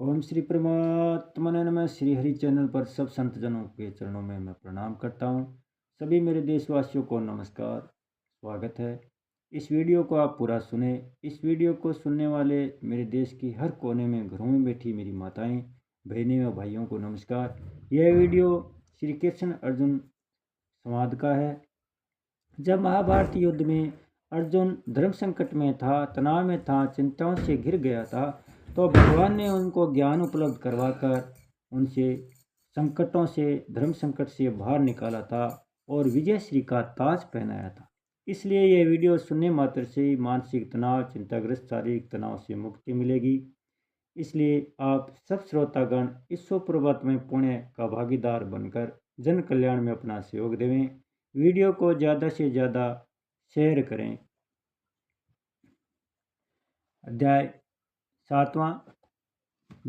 ओम श्री परमात्मा नमः। श्री हरि चैनल पर सब संतजनों के चरणों में मैं प्रणाम करता हूँ। सभी मेरे देशवासियों को नमस्कार, स्वागत है। इस वीडियो को आप पूरा सुने। इस वीडियो को सुनने वाले मेरे देश की हर कोने में घरों में बैठी मेरी माताएं, बहनें और भाइयों को नमस्कार। यह वीडियो श्री कृष्ण अर्जुन संवाद का है। जब महाभारत युद्ध में अर्जुन धर्म संकट में था, तनाव में था, चिंताओं से घिर गया था, तो भगवान ने उनको ज्ञान उपलब्ध करवाकर उनसे संकटों से, धर्म संकट से बाहर निकाला था और विजय श्री का ताज पहनाया था। इसलिए यह वीडियो सुनने मात्र से ही मानसिक तनाव, चिंताग्रस्त शारीरिक तनाव से मुक्ति मिलेगी। इसलिए आप सब श्रोतागण इस सुप्रभात में पुण्य का भागीदार बनकर जन कल्याण में अपना सहयोग देवें। वीडियो को ज़्यादा से ज़्यादा शेयर करें। अध्याय 7वां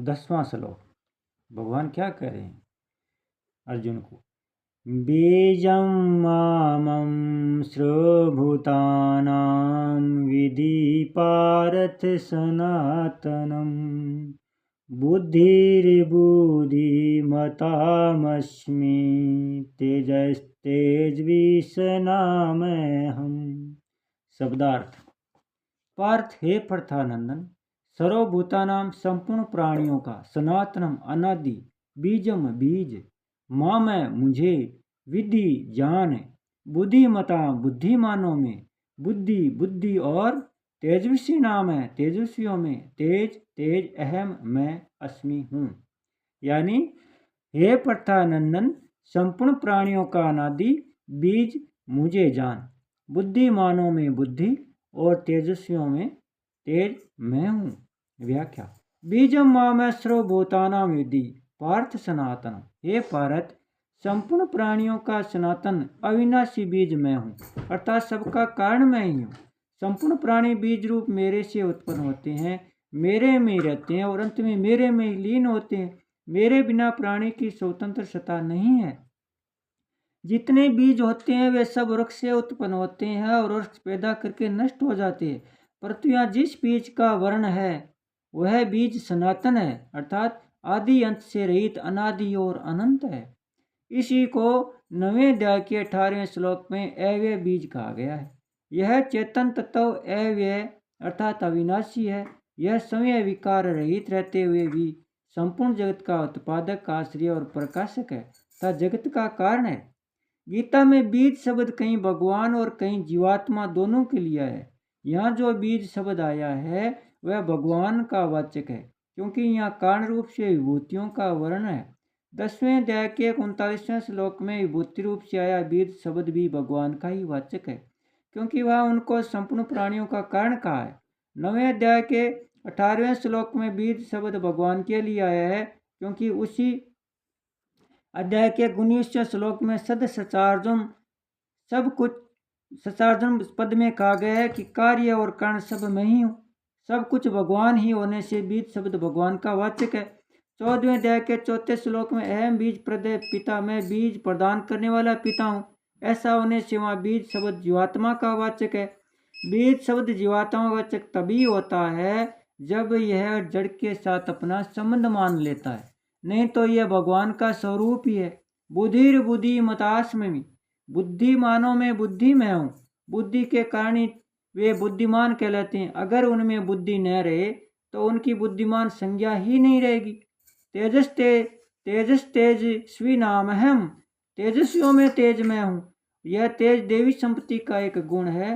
10वां श्लोक। भगवान क्या कह रहे हैं अर्जुन को? बीजं मामं श्रभूतानां विधि पारथ सनातनम् बुद्धिर्बुद्धिमतामस्मि तेजस्तेजस्विनामहम्। शब्दार्थ। पार्थ, हे प्रथानंदन, सर्वभूतानां संपूर्ण प्राणियों का, सनातनम अनादि, बीजम बीज, माम मुझे, विधि ज्ञान, बुद्धिमता बुद्धिमानों में, बुद्धि बुद्धि और तेजस्वी नाम है तेजस्वियों में, तेज तेज अहम मैं अस्मि हूँ। यानी हे प्रथानंदन, संपूर्ण प्राणियों का अनादि बीज मुझे जान, बुद्धिमानों में बुद्धि और तेजस्वियों में तेज मैं हूँ। व्याख्या। बीजम माम सर्वभूतानां विधि पार्थ सनातन। हे पार्थ, संपूर्ण प्राणियों का सनातन अविनाशी बीज मैं हूँ, अर्थात सबका कारण मैं ही हूँ। संपूर्ण प्राणी बीज रूप मेरे से उत्पन्न होते हैं, मेरे में रहते हैं और अंत में मेरे में लीन होते हैं। मेरे बिना प्राणी की स्वतंत्र सत्ता नहीं है। जितने बीज होते हैं वे सब वृक्ष से उत्पन्न होते हैं और वृक्ष पैदा करके नष्ट हो जाते हैं, परंतु यहाँ जिस बीज का वर्ण है वह बीज सनातन है, अर्थात आदि अंत से रहित, अनादि और अनंत है। इसी को 9वें अध्याय के 18वें श्लोक में अव्यय बीज कहा गया है। यह चेतन तत्व अव्यय अर्थात अविनाशी है। यह समय विकार रहित रहते हुए भी संपूर्ण जगत का उत्पादक, आश्रय और प्रकाशक है तथा जगत का कारण है। गीता में बीज शब्द कहीं भगवान और कहीं जीवात्मा दोनों के लिए है। यहाँ जो बीज शब्द आया है वह भगवान का वाचक है, क्योंकि यहाँ कारण रूप से विभूतियों का वर्णन है। 10वें अध्याय के 39वें श्लोक में विभूति रूप से आया बीज शब्द भी भगवान का ही वाचक है, क्योंकि वह उनको संपूर्ण प्राणियों का कारण कहा है। 9वें अध्याय के 18वें श्लोक में बीज शब्द भगवान के लिए आया है, क्योंकि उसी अध्याय के 19वें श्लोक में सद सचार्जुन सब कुछ सचार्जुन पद में कहा गया है कि कार्य और कारण सब मैं ही हूँ। सब कुछ भगवान ही होने से बीज शब्द भगवान का वाचक है। 14वें अध्याय के 4 श्लोक में अहम बीज प्रदय पिता, मैं बीज प्रदान करने वाला पिता हूँ, ऐसा होने से वहाँ बीज शब्द जीवात्मा का वाचक है। बीज शब्द जीवात्मा वाचक तभी होता है जब यह जड़ के साथ अपना संबंध मान लेता है, नहीं तो यह भगवान का स्वरूप ही है। बुद्धिर बुद्धि मतास्मि, बुद्धिमानों में बुद्धि मैं हूँ। बुद्धि के कारण ही वे बुद्धिमान कहलाते हैं। अगर उनमें बुद्धि न रहे तो उनकी बुद्धिमान संज्ञा ही नहीं रहेगी। तेजस तेजस्वी नामहम्, तेजस्वियों में तेज मैं हूँ। यह तेज देवी संपत्ति का एक गुण है